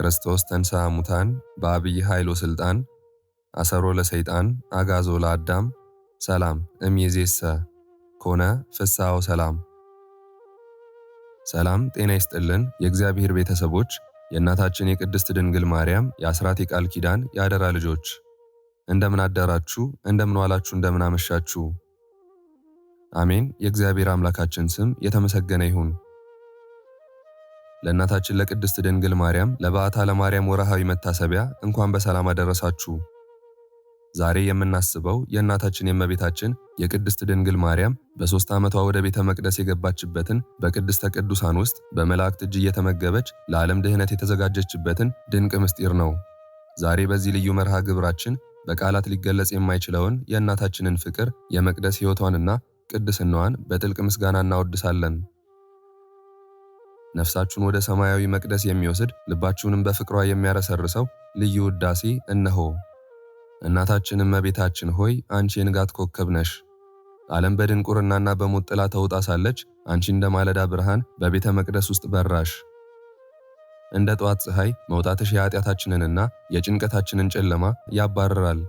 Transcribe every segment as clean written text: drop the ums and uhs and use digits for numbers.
ክርስቶስ ተንሥአ እሙታን በአብይ ኃይል ወሥልጣን አሰሮ ለሰይጣን አግዓዞ ለአዳም ሰላም እምይእዜሰ ኮነ ፍስሐ ወሰላም። ሰላም ጤና ይስጥልን የእግዚአብሔር ቤተሰቦች፣ የእናታችን የቅድስት ድንግል ማርያም የአስራት የቃል ኪዳን የአደራ ልጆች እንደምን አደራችሁ፣ እንደምን ዋላችሁ፣ እንደምን አመሻችሁ። አሜን። የእግዚአብሔር አምላካችን ስም የተመሰገነ ይሁን። ለእናታችን ለቅድስት ድንግል ማርያም ለበዓታ ለማርያም ወርሃዊ መታሰቢያ እንኳን በሰላም አደረሳችሁ። ዛሬ የምናስበው የእናታችን የእመቤታችን የቅድስት ድንግል ማርያም በ3 ዓመቷ ወደ ቤተ መቅደስ የገባችበትን በቅድስተ ቅዱሳን ውስጥ በመላእክት እጅ እየተመገበች ለዓለም ድህነት የተዘጋጀችበትን ድንቅ ምስጢር ነው። ዛሬ በዚህ ልዩ መርሃ ግብራችን በቃላት ሊገለጽ የማይችለውን የእናታችንን ፍቅር፣ የመቅደስ ሕይወቷንና ቅድስናዋን በጥልቅ ምስጋና እናወድሳለን። ነፍሳችሁን ወደ ሰማያዊ መቅደስ የሚወስድ ልባችሁንም በፍቅሯ የሚያረሰርሰው ልዩ ውዳሴ እነሆ። እናታችን እመቤታችን ሆይ አንቺ የንጋት ኮከብ ነሽ። ዓለም በድንቁርናና በሞት ጥላ ተውጣ ሳለች አንቺ እንደ ማለዳ ብርሃን በቤተ መቅደስ ውስጥ በራሽ። እንደ ጠዋት ፀሐይ መውጣትሽ የኃጢአታችንንና የጭንቀታችንን ጨለማ ያባርራል።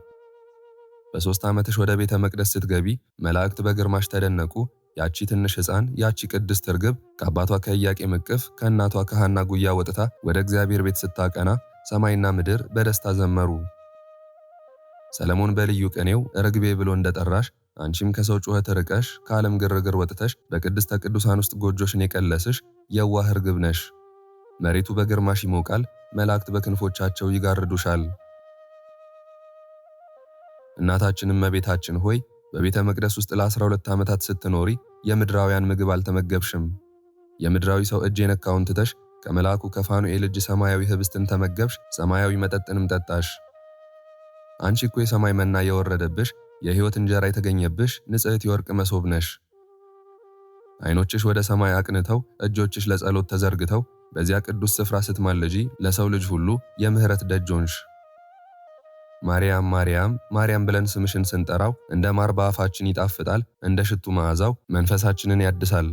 በ3 ዓመትሽ ወደ ቤተ መቅደስ ስትገቢ መላእክት በግርማሽ ተደነቁ። ያቺ ትንሽ ሕፃን ያቺ ቅድስት ርግብ ከአባቷ ከኢያቄም እቅፍ ከእናቷ ከሐና ጉያ ወጥታ ወደ እግዚአብሔር ቤት ስታቀና ሰማይና ምድር በደስታ ዘመሩ። ሰለሞን በልዩ ቅኔው ርግቤ ብሎ እንደጠራሽ አንቺም ከሰው ጩኸት ርቀሽ ከዓለም ግርግር ወጥተሽ በቅድስተ ቅዱሳን ውስጥ ጎጆሽን የቀለስሽ የዋህ ርግብ ነሽ። መሬቱ በግርማሽ ይሞቃል፣ መላእክት በክንፎቻቸው ይጋርዱሻል። እናታችን እመቤታችን ሆይ በቤተ መቅደስ ውስጥ ለ12 ዓመታት ስትኖሪ የምድራውያን ምግብ አልተመገብሽም። የምድራዊ ሰው እጅ የነካውን ትተሽ ከመልአኩ ከፋኑኤል እጅ ሰማያዊ ህብስትን ተመገብሽ፣ ሰማያዊ መጠጥንም ጠጣሽ። አንቺ እኮ የሰማይ መና የወረደብሽ የሕይወት እንጀራ የተገኘብሽ ንጽሕት የወርቅ መሶብ ነሽ። ዓይኖችሽ ወደ ሰማይ አቅንተው እጆችሽ ለጸሎት ተዘርግተው በዚያ ቅዱስ ስፍራ ስትማልጂ ለሰው ልጅ ሁሉ የምህረት ደጅ ሆንሽ። ማርያም ማርያም ማርያም ብለን ስምሽን ስንጠራው እንደ ማር በአፋችን ይጣፍጣል፣ እንደ ሽቱ መዓዛው መንፈሳችንን ያድሳል።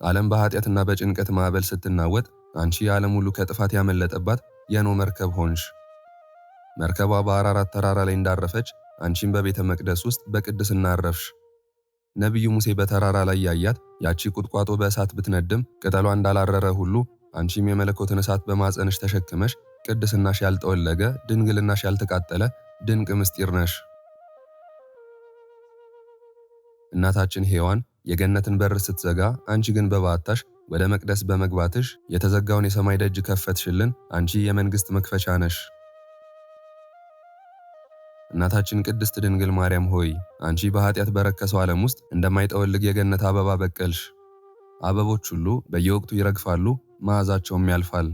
ዓለም በኃጢአትና በጭንቀት ማዕበል ስትናወጥ አንቺ የዓለም ሁሉ ከጥፋት ያመለጠባት የኖህ መርከብ ሆንሽ። መርከቧ በአራራት ተራራ ላይ እንዳረፈች አንቺም በቤተ መቅደስ ውስጥ በቅድስና አረፍሽ። ነቢዩ ሙሴ በተራራ ላይ ያያት ያቺ ቁጥቋጦ በእሳት ብትነድም ቅጠሏ እንዳላረረ ሁሉ አንቺም የመለኮትን እሳት በማፀንሽ ተሸክመሽ ቅድስናሽ ያልጠወለገ ድንግልናሽ ያልተቃጠለ ድንቅ ምስጢር ነሽ። እናታችን ሔዋን የገነትን በር ስትዘጋ አንቺ ግን በበዓታሽ ወደ መቅደስ በመግባትሽ የተዘጋውን የሰማይ ደጅ ከፈትሽልን። አንቺ የመንግሥት መክፈቻ ነሽ። እናታችን ቅድስት ድንግል ማርያም ሆይ አንቺ በኃጢአት በረከሰው ዓለም ውስጥ እንደማይጠወልግ የገነት አበባ በቀልሽ። አበቦች ሁሉ በየወቅቱ ይረግፋሉ፣ መዓዛቸውም ያልፋል።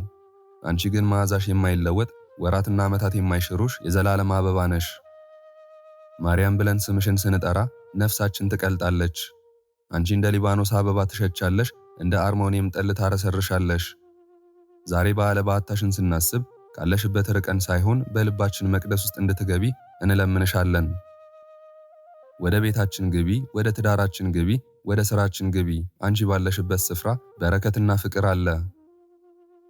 አንቺ ግን መዓዛሽ የማይለወጥ ወራትና ዓመታት የማይሽሩሽ የዘላለም አበባ ነሽ። ማርያም ብለን ስምሽን ስንጠራ ነፍሳችን ትቀልጣለች። አንቺ እንደ ሊባኖስ አበባ ትሸቻለሽ፣ እንደ አርሞኒየም ጠል ታረሰርሻለሽ። ዛሬ በዓለ በዓታሽን ስናስብ ካለሽበት ርቀን ሳይሆን በልባችን መቅደስ ውስጥ እንድትገቢ እንለምንሻለን። ወደ ቤታችን ግቢ፣ ወደ ትዳራችን ግቢ፣ ወደ ሥራችን ግቢ። አንቺ ባለሽበት ስፍራ በረከትና ፍቅር አለ።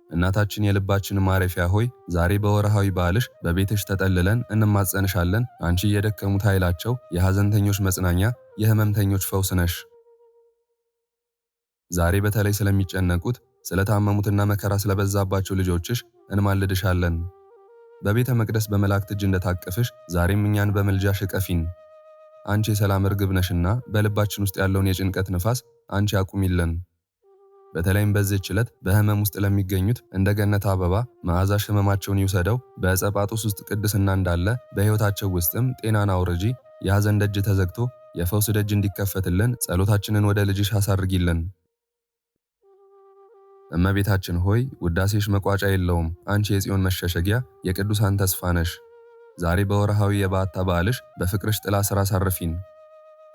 እናታችን የልባችን ማረፊያ ሆይ ዛሬ በወርሃዊ በዓልሽ በቤትሽ ተጠልለን እንማጸንሻለን። አንቺ የደከሙት ኃይላቸው፣ የሐዘንተኞች መጽናኛ፣ የሕመምተኞች ፈውስ ነሽ። ዛሬ በተለይ ስለሚጨነቁት ስለታመሙትና መከራ ስለበዛባቸው ልጆችሽ እንማልድሻለን። በቤተ መቅደስ በመላእክት እጅ እንደታቀፍሽ ዛሬም እኛን በምልጃሽ እቀፊን። አንቺ የሰላም ርግብ ነሽና በልባችን ውስጥ ያለውን የጭንቀት ንፋስ አንቺ አቁሚልን። በተለይም በዚህች ዕለት በሕመም ውስጥ ለሚገኙት እንደ ገነት አበባ መዓዛሽ ሕመማቸውን ይውሰደው። በዕፀ ጳጦስ ውስጥ ቅድስና እንዳለ በሕይወታቸው ውስጥም ጤናን አውርጂ። የሐዘን ደጅ ተዘግቶ የፈውስ ደጅ እንዲከፈትልን ጸሎታችንን ወደ ልጅሽ አሳርጊልን። እመቤታችን ሆይ ውዳሴሽ መቋጫ የለውም። አንቺ የጽዮን መሸሸጊያ የቅዱሳን ተስፋ ነሽ። ዛሬ በወርሃዊ የበዓታ በዓልሽ በፍቅርሽ ጥላ ስር አሳርፊን።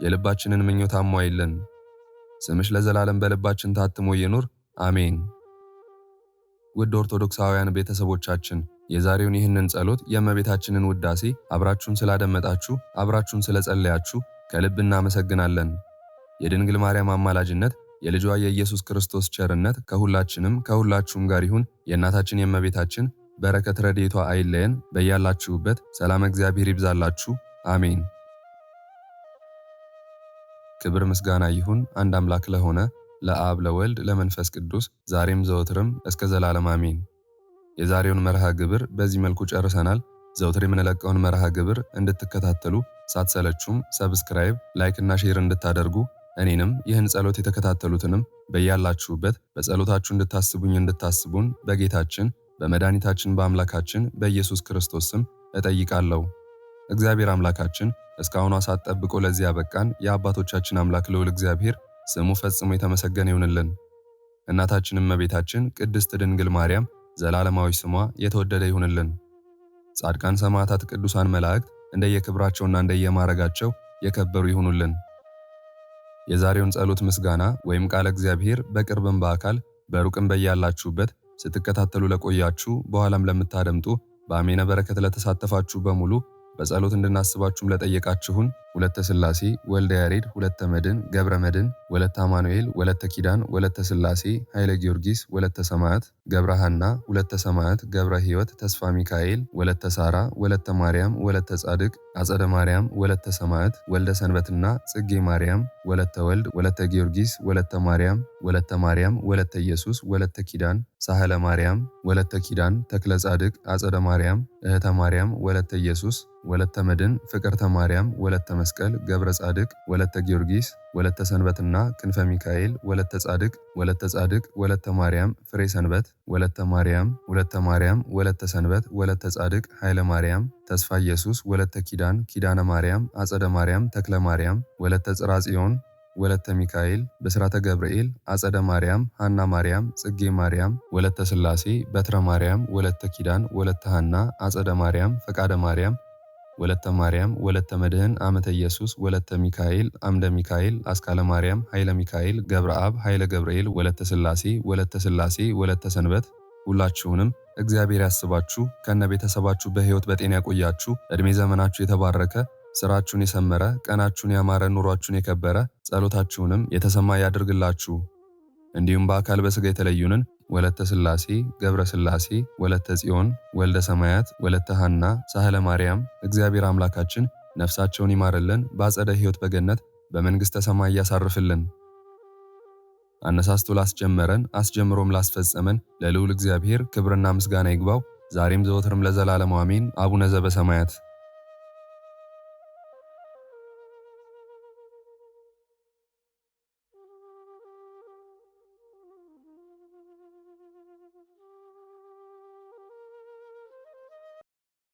የልባችንን ምኞት አሟይልን። ስምሽ ለዘላለም በልባችን ታትሞ ይኑር፣ አሜን። ውድ ኦርቶዶክሳውያን ቤተሰቦቻችን የዛሬውን ይህንን ጸሎት የእመቤታችንን ውዳሴ አብራችሁን ስላደመጣችሁ፣ አብራችሁን ስለጸለያችሁ ከልብ እናመሰግናለን። የድንግል ማርያም አማላጅነት የልጇ የኢየሱስ ክርስቶስ ቸርነት ከሁላችሁም ጋር ይሁን። የእናታችን የእመቤታችን በረከት ረድኤቷ አይለየን። በያላችሁበት ሰላም እግዚአብሔር ይብዛላችሁ። አሜን። ክብር ምስጋና ይሁን አንድ አምላክ ለሆነ ለአብ ለወልድ ለመንፈስ ቅዱስ ዛሬም ዘወትርም እስከ ዘላለም አሜን። የዛሬውን መርሃ ግብር በዚህ መልኩ ጨርሰናል። ዘውትር የምንለቀውን መርሃ ግብር እንድትከታተሉ ሳትሰለቹም ሰብስክራይብ፣ ላይክ እና ሼር እንድታደርጉ እኔንም ይህን ጸሎት የተከታተሉትንም በያላችሁበት በጸሎታችሁ እንድታስቡን በጌታችን በመድኃኒታችን በአምላካችን በኢየሱስ ክርስቶስ ስም እጠይቃለሁ። እግዚአብሔር አምላካችን እስካሁኗ ሰዓት ጠብቆ ለዚህ ያበቃን የአባቶቻችን አምላክ ልዑል እግዚአብሔር ስሙ ፈጽሞ የተመሰገነ ይሁንልን። እናታችን እመቤታችን ቅድስት ድንግል ማርያም ዘላለማዊ ስሟ የተወደደ ይሁንልን። ጻድቃን ሰማዕታት፣ ቅዱሳን መላእክት እንደየክብራቸውና እንደየማዕረጋቸው የከበሩ ይሁኑልን። የዛሬውን ጸሎት ምስጋና ወይም ቃለ እግዚአብሔር በቅርብም በአካል በሩቅም በያላችሁበት ስትከታተሉ ለቆያችሁ በኋላም ለምታደምጡ በአሜነ በረከት ለተሳተፋችሁ በሙሉ በጸሎት እንድናስባችሁም ለጠየቃችሁን ወለተ ሥላሴ ወልደ ያሬድ ወለተ መድን ገብረ መድን ወለተ አማኑኤል ወለተ ኪዳን ወለተ ሥላሴ ኃይለ ጊዮርጊስ ወለተ ሰማዕት ገብረ ሐና ወለተ ሰማዕት ገብረ ሕይወት ተስፋ ሚካኤል ወለተ ሳራ ወለተ ማርያም ወለተ ጻድቅ አጸደ ማርያም ወለተ ሰማዕት ወልደ ሰንበትና ጽጌ ማርያም ወለተ ወልድ ወለተ ጊዮርጊስ ወለተ ማርያም ወለተ ኢየሱስ ወለተ ኪዳን ሳህለ ማርያም ወለተ ኪዳን ተክለ ጻድቅ አጸደ ማርያም እህተ ማርያም ወለተ ኢየሱስ ወለተ መድን ፍቅርተ ማርያም ወለተ መስቀል ገብረ ጻድቅ ወለተ ጊዮርጊስ ወለተ ሰንበትና ክንፈ ሚካኤል ወለተ ጻድቅ ወለተ ማርያም ፍሬ ሰንበት ወለተ ማርያም ወለተ ሰንበት ወለተ ጻድቅ ኃይለ ማርያም ተስፋ ኢየሱስ ወለተ ኪዳን ኪዳነ ማርያም አጸደ ማርያም ተክለ ማርያም ወለተ ጽርሐ ጽዮን ወለተ ሚካኤል በስራተ ገብርኤል አጸደ ማርያም ሐና ማርያም ጽጌ ማርያም ወለተ ሥላሴ በትረ ማርያም ወለተ ኪዳን ወለተ ሐና አጸደ ማርያም ፈቃደ ማርያም ወለተ ማርያም ወለተ መድህን አመተ ኢየሱስ ወለተ ሚካኤል አምደ ሚካኤል አስካለ ማርያም ኃይለ ሚካኤል ገብረ አብ ኃይለ ገብርኤል ወለተ ሥላሴ ወለተ ሰንበት ሁላችሁንም እግዚአብሔር ያስባችሁ ከነ ቤተሰባችሁ በሕይወት በጤና ያቆያችሁ። ዕድሜ ዘመናችሁ የተባረከ ስራችሁን የሰመረ ቀናችሁን ያማረ ኑሯችሁን የከበረ ጸሎታችሁንም የተሰማ ያድርግላችሁ። እንዲሁም በአካል በሥጋ የተለዩንን ወለተ ሥላሴ ገብረ ሥላሴ ወለተ ጽዮን ወልደ ሰማያት ወለተ ሐና ሳህለ ማርያም እግዚአብሔር አምላካችን ነፍሳቸውን ይማርልን፣ በአጸደ ሕይወት በገነት በመንግሥተ ሰማይ ያሳርፍልን። አነሳስቶ ላስጀመረን አስጀምሮም ላስፈጸመን ለልዑል እግዚአብሔር ክብርና ምስጋና ይግባው ዛሬም ዘወትርም ለዘላለሙ አሜን። አቡነ ዘበሰማያት